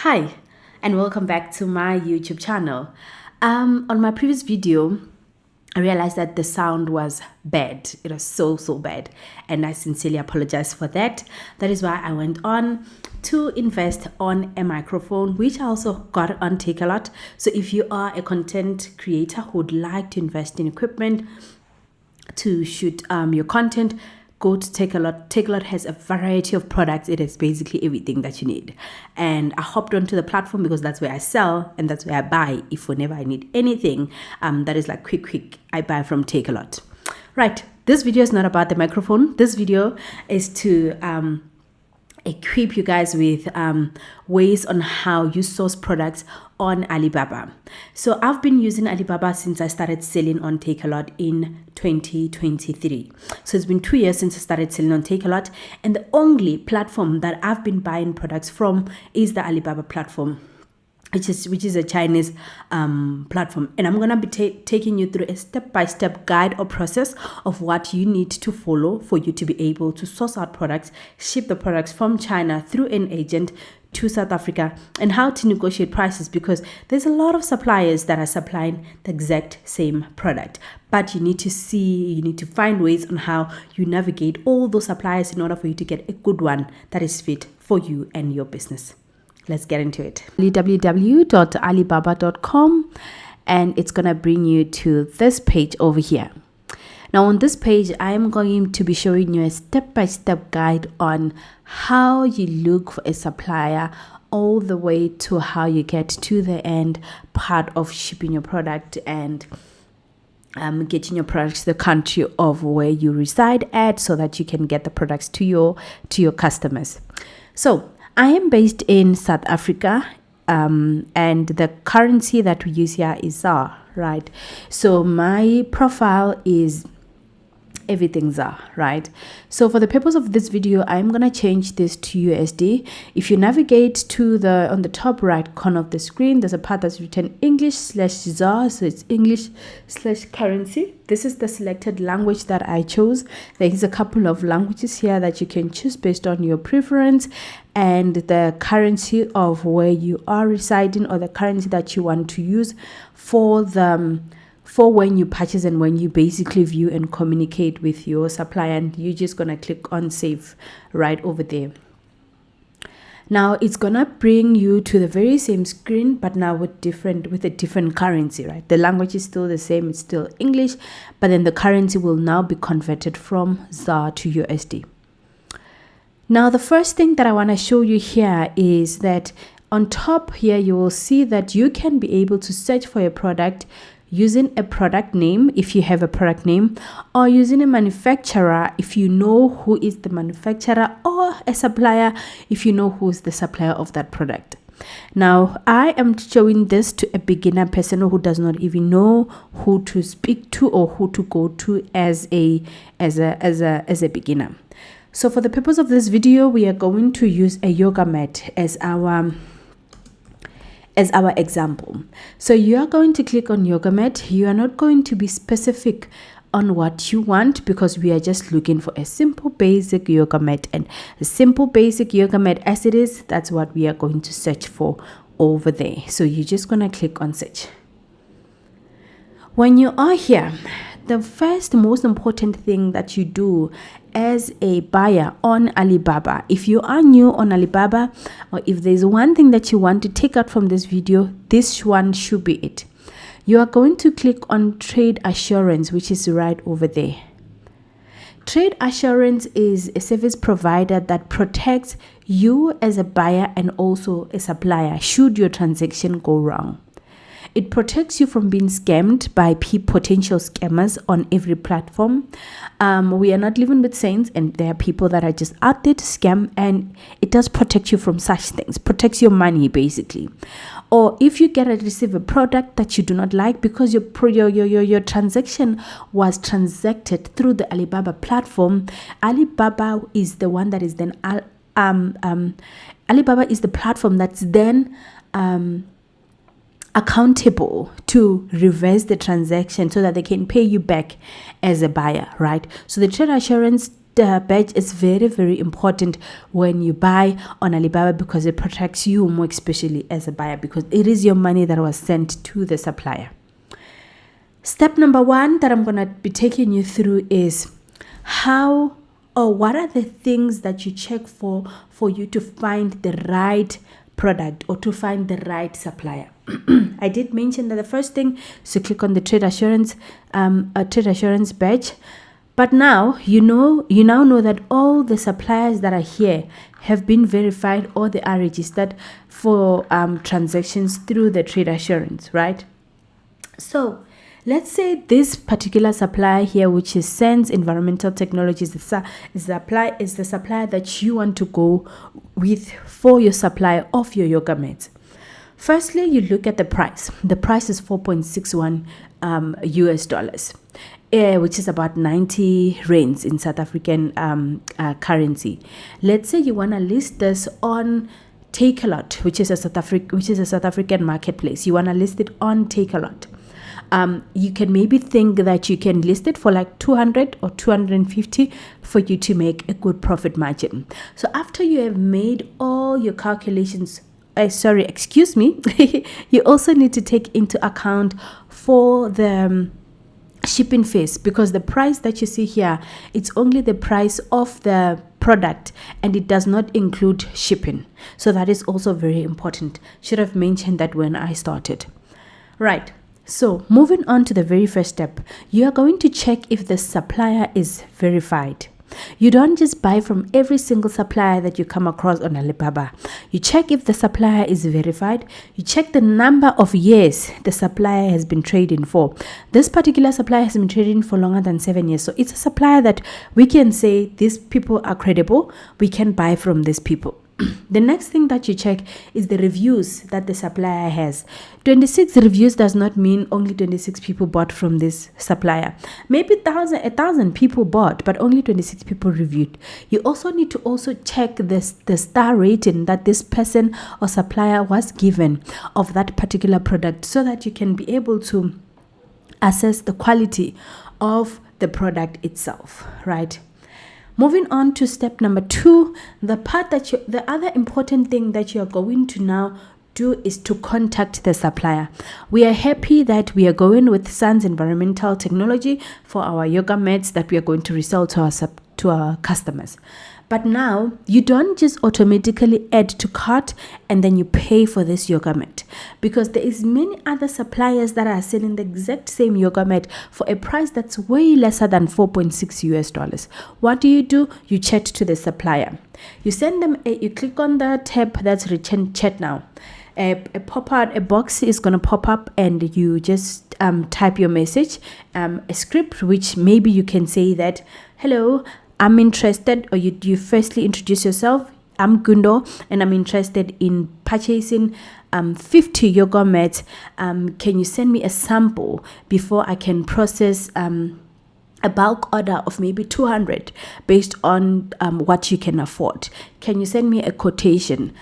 Hi, and welcome back to my YouTube channel. On my previous video, I realized that the sound was bad. It was so bad, and I sincerely apologize for that. That is why I went on to invest on a microphone, which I also got on Takealot. So if you are a content creator who would like to invest in equipment to shoot your content, go to Takealot. Takealot has a variety of products. It is basically everything that you need. And I hopped onto the platform because that's where I sell and that's where I buy. If whenever I need anything, that is like quick, I buy from Takealot. Right. This video is not about the microphone. This video is to equip you guys with ways on how you source products on Alibaba. So I've been using Alibaba since I started selling on Takealot in 2023. So it's been 2 years since I started selling on Takealot, and the only platform that I've been buying products from is the Alibaba platform, which is a Chinese platform. And I'm gonna be taking you through a step-by-step guide or process of what you need to follow for you to be able to source out products, ship the products from China through an agent to South Africa, and how to negotiate prices, because there's a lot of suppliers that are supplying the exact same product. But you need to find ways on how you navigate all those suppliers in order for you to get a good one that is fit for you and your business. Let's get into it. www.alibaba.com, and it's going to bring you to this page over here. Now on this page, I am going to be showing you a step-by-step guide on how you look for a supplier all the way to how you get to the end part of shipping your product and getting your products to the country of where you reside at, so that you can get the products to your customers. So I am based in South Africa, and the currency that we use here is ZAR, right? So my profile is everything ZAR, right? So for the purpose of this video, I'm going to change this to USD. If you navigate to on the top right corner of the screen, there's a part that's written English/ZAR, so it's English/currency. This is the selected language that I chose. There is a couple of languages here that you can choose based on your preference and the currency of where you are residing, or the currency that you want to use for when you purchase and when you basically view and communicate with your supplier. And you're just gonna click on save right over there. Now it's gonna bring you to the very same screen, but now with a different currency, right? The language is still the same, it's still English, but then the currency will now be converted from ZAR to USD. Now the first thing that I want to show you here is that on top here you will see that you can be able to search for a product using a product name if you have a product name, or using a manufacturer if you know who is the manufacturer, or a supplier if you know who is the supplier of that product. Now I am showing this to a beginner person who does not even know who to speak to or who to go to as a beginner. So for the purpose of this video, we are going to use a yoga mat as our example. So you are going to click on yoga mat. You are not going to be specific on what you want, because we are just looking for a simple basic yoga mat, and a simple basic yoga mat as it is, that's what we are going to search for over there. So you're just going to click on search. When you are here, the most important thing that you do as a buyer on Alibaba, if you are new on Alibaba, or if there's one thing that you want to take out from this video, this one should be it. You are going to click on Trade Assurance, which is right over there. Trade Assurance is a service provider that protects you as a buyer and also a supplier should your transaction go wrong. It protects you from being scammed by potential scammers on every platform. We are not living with saints, and there are people that are just out there to scam, and it does protect you from such things, protects your money basically. Or if you receive a product that you do not like because your transaction was transacted through the Alibaba platform, Alibaba is the one that is then Alibaba is the platform that's then accountable to reverse the transaction so that they can pay you back as a buyer, right? So the trade assurance badge is very, very important when you buy on Alibaba, because it protects you more, especially as a buyer, because it is your money that was sent to the supplier. Step number 1 that I'm going to be taking you through is how or what are the things that you check for you to find the right product or to find the right supplier. I did mention that the first thing is to click on the trade assurance badge. But now you now know that all the suppliers that are here have been verified, or they are registered for transactions through the trade assurance, right? So let's say this particular supplier here, which is Sense Environmental Technologies, is the supplier that you want to go with for your supply of your yoga mats. Firstly, you look at the price. The price is $4.61 US dollars, which is about 90 rands in South African currency. Let's say you want to list this on Takealot, which is a South African marketplace. You want to list it on Takealot. You can maybe think that you can list it for like 200 or 250 for you to make a good profit margin. So after you have made all your calculations, you also need to take into account for the shipping fees, because the price that you see here, it's only the price of the product and it does not include shipping. So that is also very important. Should have mentioned that when I started. Right. So moving on to the very first step, you are going to check if the supplier is verified. You don't just buy from every single supplier that you come across on Alibaba. You check if the supplier is verified. You check the number of years the supplier has been trading for. This particular supplier has been trading for longer than 7 years. So it's a supplier that we can say these people are credible. We can buy from these people. The next thing that you check is the reviews that the supplier has. 26 reviews does not mean only 26 people bought from this supplier. Maybe 1,000 people bought, but only 26 people reviewed. You also need to check the star rating that this person or supplier was given of that particular product, so that you can be able to assess the quality of the product itself, right? Moving on to step number 2, the other important thing that you are going to now do is to contact the supplier. We are happy that we are going with Sense Environmental Technology for our yoga mats that we are going to resell to our customers. But now you don't just automatically add to cart and then you pay for this yoga mat, because there is many other suppliers that are selling the exact same yoga mat for a price that's way lesser than $4.6 US dollars. What do? You chat to the supplier. You send them you click on the tab that's written chat now. A box is going to pop up and you just type your message, a script, which maybe you can say that, hello, I'm interested, or you firstly introduce yourself. I'm Gundo and I'm interested in purchasing 50 yoga mats. Can you send me a sample before I can process a bulk order of maybe 200 based on what you can afford? Can you send me a quotation?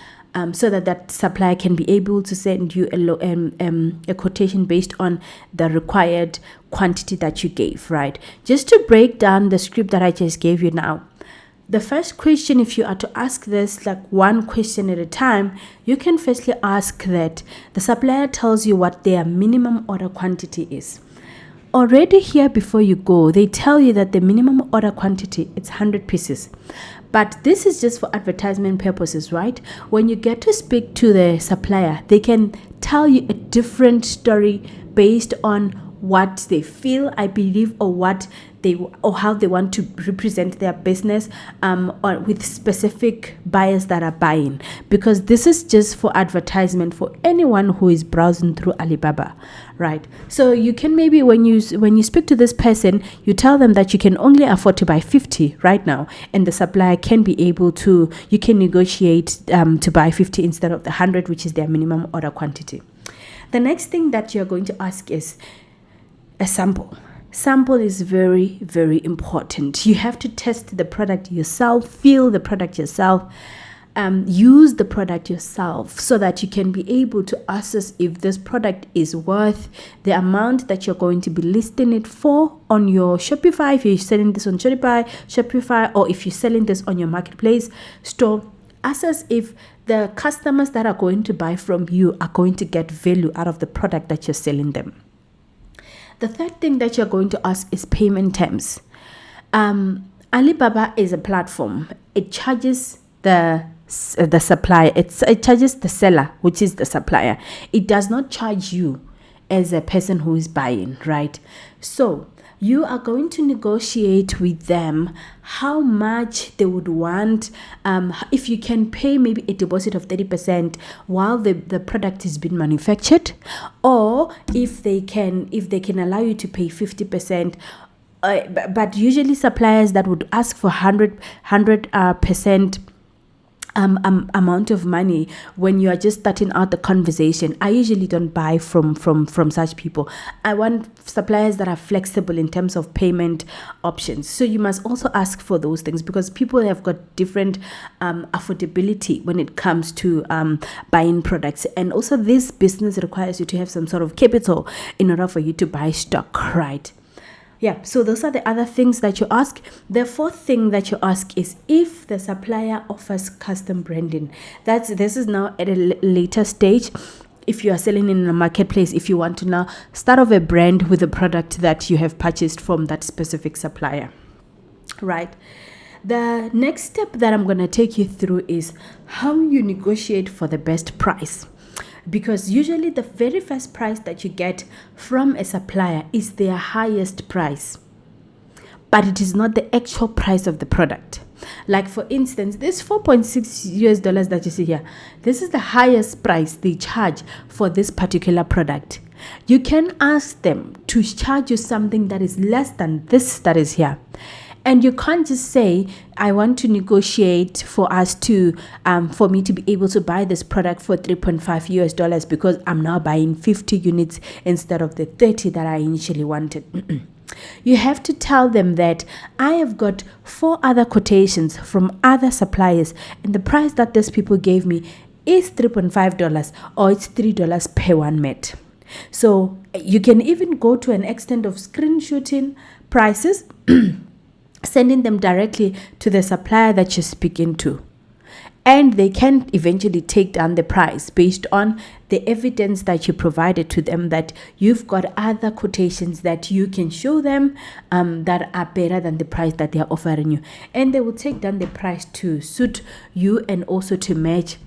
So that supplier can be able to send you a quotation based on the required quantity that you gave, right? Just to break down the script that I just gave you now. The first question, if you are to ask this like one question at a time, you can firstly ask that the supplier tells you what their minimum order quantity is. Already here before you go, they tell you that the minimum order quantity is 100 pieces. But this is just for advertisement purposes, right? When you get to speak to the supplier, they can tell you a different story based on what they feel, I believe, or how they want to represent their business, or with specific buyers that are buying, because this is just for advertisement for anyone who is browsing through Alibaba, right? So you can maybe when you speak to this person, you tell them that you can only afford to buy 50 right now, and the supplier can be able to, you can negotiate to buy 50 instead of the 100, which is their minimum order quantity. The next thing that you're going to ask is a sample. Sample is very, very important. You have to test the product yourself, feel the product yourself. use the product yourself so that you can be able to assess if this product is worth the amount that you're going to be listing it for on your Shopify, if you're selling this on Shopify, or if you're selling this on your marketplace store. Assess if the customers that are going to buy from you are going to get value out of the product that you're selling them. The third thing that you're going to ask is payment terms. Alibaba is a platform. It charges the supplier. It charges the seller, which is the supplier. It does not charge you as a person who is buying, right? So you are going to negotiate with them how much they would want. If you can pay maybe a deposit of 30% while the product is being manufactured, or if they can allow you to pay 50%. But usually suppliers that would ask for 100% amount of money when you are just starting out the conversation, I usually don't buy from such people. I want suppliers that are flexible in terms of payment options. So you must also ask for those things, because people have got different affordability when it comes to buying products. And also this business requires you to have some sort of capital in order for you to buy stock, right? Yeah, so those are the other things that you ask. The fourth thing that you ask is if the supplier offers custom branding. This is now at a later stage. If you are selling in a marketplace, if you want to now start off a brand with a product that you have purchased from that specific supplier, right? The next step that I'm going to take you through is how you negotiate for the best price. Because usually the very first price that you get from a supplier is their highest price, but it is not the actual price of the product. Like for instance, this $4.6 that you see here, this is the highest price they charge for this particular product. You can ask them to charge you something that is less than this that is here. And you can't just say, I want to negotiate for us to, for me to be able to buy this product for $3.5 because I'm now buying 50 units instead of the 30 that I initially wanted. You have to tell them that I have got 4 other quotations from other suppliers, and the price that these people gave me is $3.5 or it's $3 per 1 met. So you can even go to an extent of screenshotting prices, sending them directly to the supplier that you're speaking to. And they can eventually take down the price based on the evidence that you provided to them, that you've got other quotations that you can show them that are better than the price that they are offering you. And they will take down the price to suit you and also to match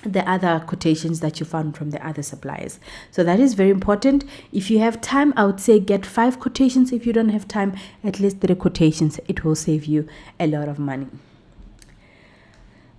the other quotations that you found from the other suppliers. So that is very important. If you have time, I would say get 5 quotations. If you don't have time, at least 3 quotations. It will save you a lot of money.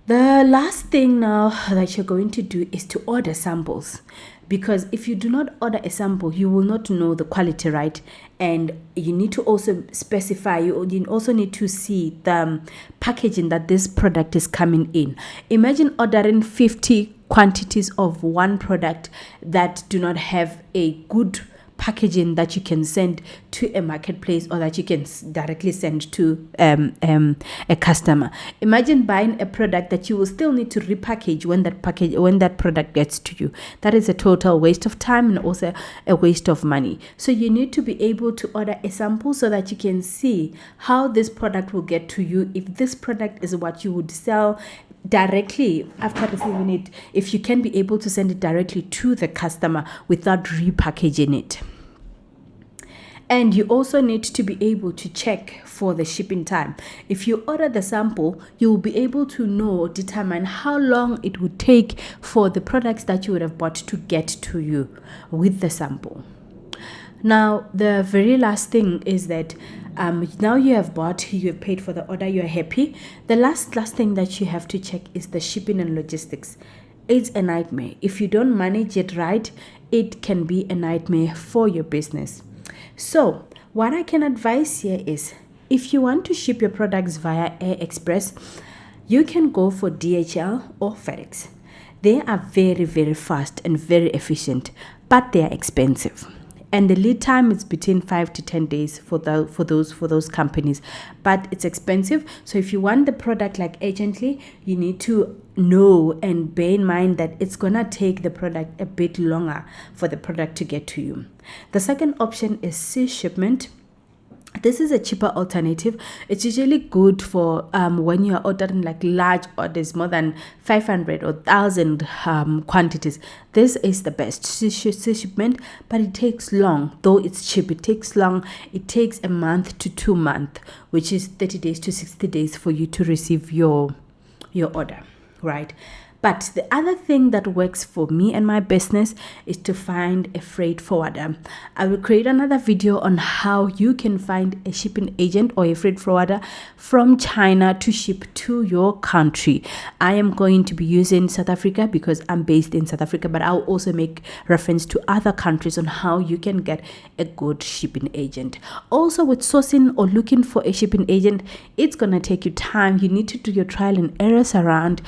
The last thing now that you're going to do is to order samples, because if you do not order a sample, you will not know the quality, right? And you need to also specify, you also need to see the packaging that this product is coming in. Imagine ordering 50 quantities of one product that do not have a good packaging that you can send to a marketplace or that you can directly send to a customer. Imagine buying a product that you will still need to repackage when that product gets to you. That is a total waste of time and also a waste of money. So you need to be able to order a sample so that you can see how this product will get to you, if this product is what you would sell directly after receiving it, if you can be able to send it directly to the customer without repackaging it. And you also need to be able to check for the shipping time. If you order the sample, you will be able to determine how long it would take for the products that you would have bought to get to you with the sample. Now, the very last thing is that now you have bought, you have paid for the order, you are happy. The last thing that you have to check is the shipping and logistics. It's a nightmare. If you don't manage it right, it can be a nightmare for your business. So what I can advise here is, if you want to ship your products via Air Express, you can go for DHL or FedEx. They are very, very fast and very efficient, but they are expensive. and the lead time is between 5 to 10 days for those companies, but it's expensive. So if you want the product like urgently, you need to know and bear in mind that it's gonna take the product a bit longer for the product to get to you. The second option is sea shipment. This is a cheaper alternative. It's usually good for when you are ordering like large orders, more than 500 or 1,000 quantities. This is the best sea shipment, but it takes long. Though it's cheap, it takes long. It takes a month to 2 months, which is 30 days to 60 days for you to receive your order, right? But the other thing that works for me and my business is to find a freight forwarder. I will create another video on how you can find a shipping agent or a freight forwarder from China to ship to your country. I am going to be using South Africa because I'm based in South Africa, but I'll also make reference to other countries on how you can get a good shipping agent. Also, with sourcing or looking for a shipping agent, it's going to take you time. You need to do your trial and errors around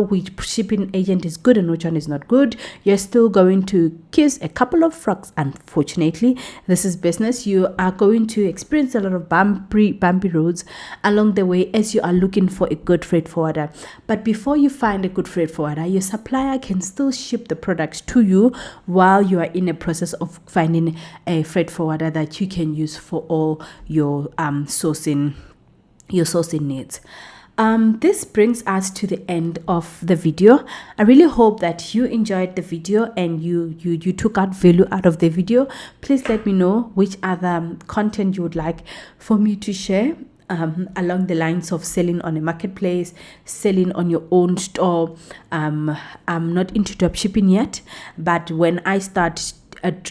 which shipping agent is good and which one is not good. You're still going to kiss a couple of frogs. Unfortunately, this is business. You are going to experience a lot of bumpy roads along the way as you are looking for a good freight forwarder. But before you find a good freight forwarder, your supplier can still ship the products to you while you are in a process of finding a freight forwarder that you can use for all your sourcing needs. This brings us to the end of the video. I really hope that you enjoyed the video and you took out value out of the video. Please let me know which other content you would like for me to share along the lines of selling on a marketplace, selling on your own store. I'm not into dropshipping yet, but when I start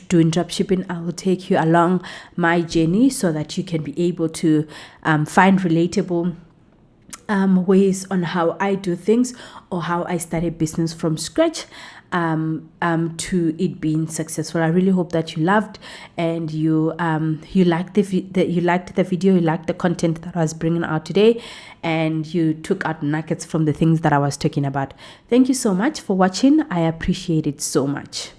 doing dropshipping, I will take you along my journey so that you can be able to find relatable ways on how I do things or how I start a business from scratch to it being successful. I really hope that you loved and you liked the video, you liked the content that I was bringing out today, and you took out nuggets from the things that I was talking about. Thank you so much for watching. I appreciate it so much.